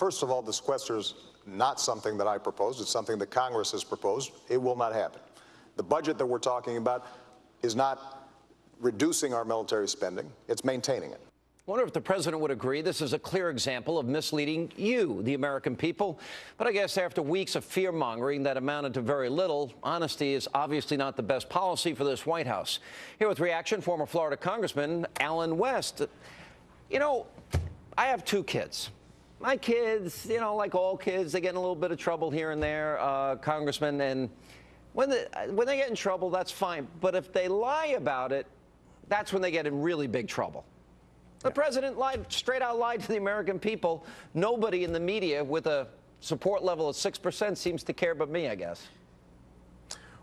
First of all, the sequester is not something that I proposed. It's something that Congress has proposed. It will not happen. The budget that we're talking about is not reducing our military spending. It's maintaining it. I wonder if the president would agree this is a clear example of misleading you, the American people. But I guess after weeks of fear-mongering that amounted to very little, honesty is obviously not the best policy for this White House. Here with reaction, former Florida Congressman Allen West. You know, I have 2 kids. My kids, you know, like all kids, they get in a little bit of trouble here and there, Congressman. And when they get in trouble, that's fine. But if they lie about it, that's when they get in really big trouble. The president straight out lied to the American people. Nobody in the media with a support level of 6% seems to care but me, I guess.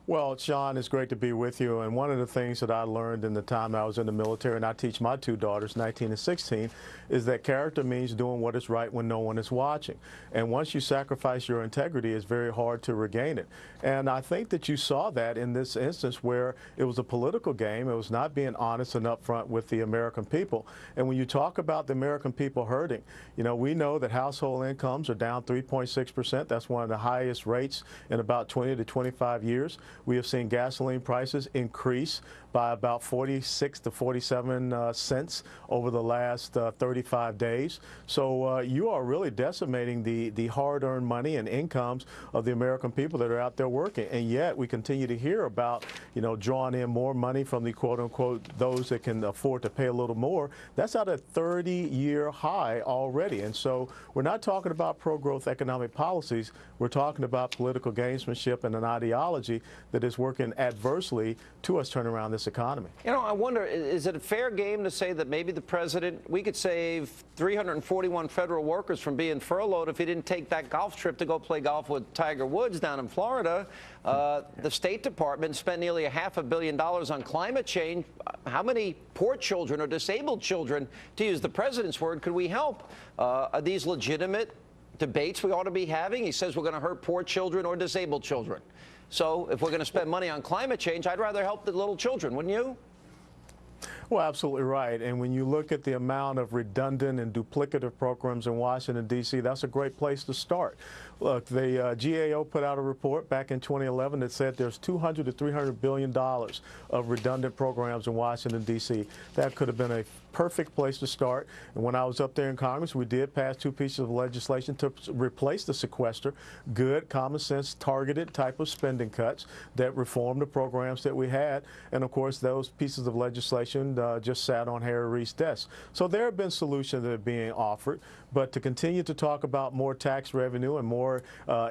Well, Sean, it's great to be with you. And one of the things that I learned in the time I was in the military, and I teach my 2 daughters, 19 and 16, is that character means doing what is right when no one is watching. And once you sacrifice your integrity, it's very hard to regain it. And I think that you saw that in this instance where it was a political game. It was not being honest and upfront with the American people. And when you talk about the American people hurting, you know, we know that household incomes are down 3.6%. That's one of the highest rates in about 20 to 25 years. We have seen gasoline prices increase by about 46 to 47 cents over the last 35 days. So you are really decimating the hard-earned money and incomes of the American people that are out there working. And yet we continue to hear about, you know, drawing in more money from the quote-unquote those that can afford to pay a little more. That's at a 30-year high already. And so we're not talking about pro-growth economic policies. We're talking about political gamesmanship and an ideology that is working adversely to us turning around this economy. You know, I wonder, is it a fair game to say that maybe the president, we could save 341 federal workers from being furloughed if he didn't take that golf trip to go play golf with Tiger Woods down in Florida? The State Department spent nearly $500 million on climate change. How many poor children or disabled children, to use the president's word, could we help? Are these legitimate debates we ought to be having? He says we're going to hurt poor children or disabled children. So if we're going to spend money on climate change, I'd rather help the little children, wouldn't you? Well, absolutely right. And when you look at the amount of redundant and duplicative programs in Washington, D.C., that's a great place to start. Look, the GAO put out a report back in 2011 that said there's $200 to $300 billion of redundant programs in Washington, D.C. That could have been a perfect place to start. And when I was up there in Congress, we did pass 2 pieces of legislation to replace the sequester, good, common sense, targeted type of spending cuts that reform the programs that we had. And of course, those pieces of legislation just sat on Harry Reid's desk. So there have been solutions that are being offered, but to continue to talk about more tax revenue and more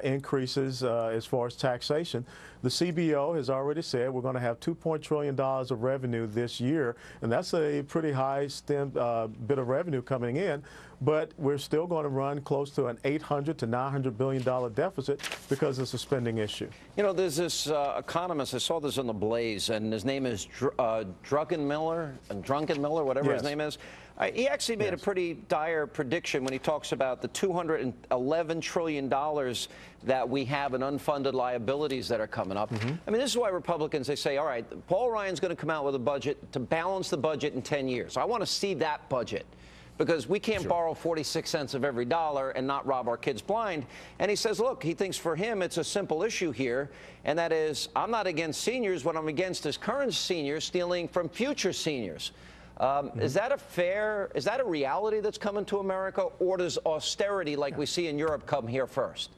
increases as far as taxation, the CBO has already said we're going to have $2 trillion of revenue this year, and that's a pretty high bit of revenue coming in. But we're still going to run close to an $800 to $900 billion deficit because it's a spending issue. You know, there's this economist, I saw this in the Blaze, and his name is Druckenmiller, whatever his name is. He actually made a pretty dire prediction when he talks about the $211 trillion that we have in unfunded liabilities that are coming up. I mean, this is why Republicans, they say, all right, Paul Ryan's going to come out with a budget to balance the budget in 10 years. I want to see that budget, because we can't borrow 46 cents of every dollar and not rob our kids blind. And he says, look, he thinks for him it's a simple issue here, and that is, I'm not against seniors. What I'm against is current seniors stealing from future seniors. Is that a reality that's coming to America, or does austerity like we see in Europe come here first?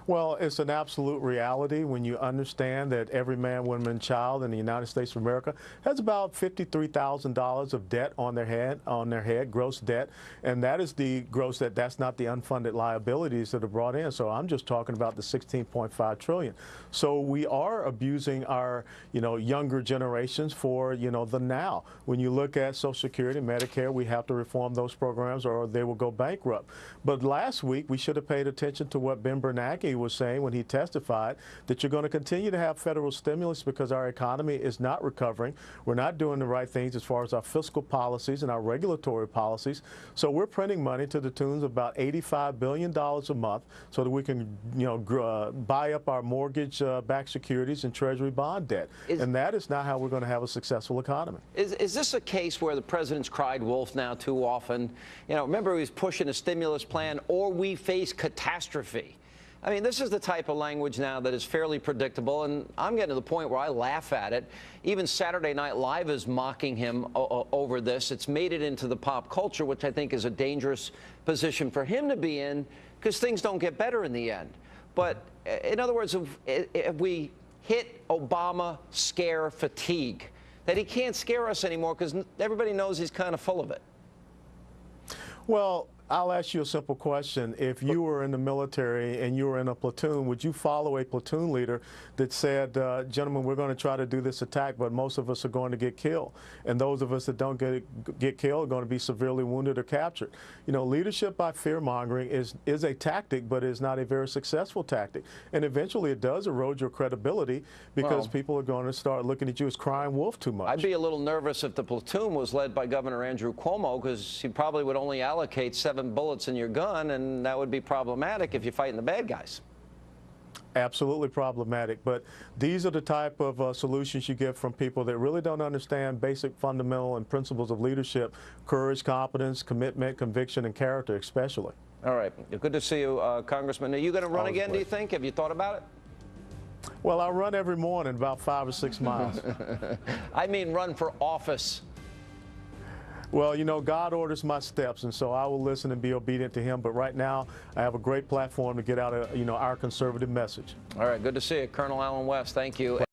Well, it's an absolute reality when you understand that every man, woman, and child in the United States of America has about $53,000 of debt on their head, gross debt, and that is the gross debt. That's not the unfunded liabilities that are brought in. So I'm just talking about the $16.5 trillion. So we are abusing our, younger generations for, the now. When you look at Social Security, Medicare, we have to reform those programs or they will go bankrupt. But last week we should have paid attention to what Ben Bernanke Hannity was saying when he testified that you're going to continue to have federal stimulus because our economy is not recovering. We're not doing the right things as far as our fiscal policies and our regulatory policies. So we're printing money to the tunes of about $85 billion a month so that we can, buy up our mortgage-backed securities and Treasury bond debt. And that is not how we're going to have a successful economy. Is this a case where the president's cried wolf now too often? Remember he was pushing a stimulus plan, or we face catastrophe. I mean, this is the type of language now that is fairly predictable, and I'm getting to the point where I laugh at it. Even Saturday Night Live is mocking him over this. It's made it into the pop culture, which I think is a dangerous position for him to be in, because things don't get better in the end. But in other words, if we hit Obama scare fatigue, that he can't scare us anymore because everybody knows he's kind of full of it. Well, I'll ask you a simple question. If you were in the military and you were in a platoon, would you follow a platoon leader that said, gentlemen, we're going to try to do this attack, but most of us are going to get killed? And those of us that don't get killed are going to be severely wounded or captured. Leadership by fear-mongering is a tactic, but is not a very successful tactic. And eventually it does erode your credibility because people are going to start looking at you as crying wolf too much. I'd be a little nervous if the platoon was led by Governor Andrew Cuomo, because he probably would only allocate 7 bullets in your gun, and that would be problematic if you're fighting the bad guys. Absolutely problematic, but these are the type of solutions you get from people that really don't understand basic fundamental and principles of leadership: courage, competence, commitment, conviction, and character especially. All right. Good to see you, Congressman. Are you going to run again, do you think? Have you thought about it? Well, I run every morning about 5 or 6 miles. I mean run for office. Well, God orders my steps, and so I will listen and be obedient to him. But right now, I have a great platform to get out our conservative message. All right. Good to see you, Colonel Allen West. Thank you.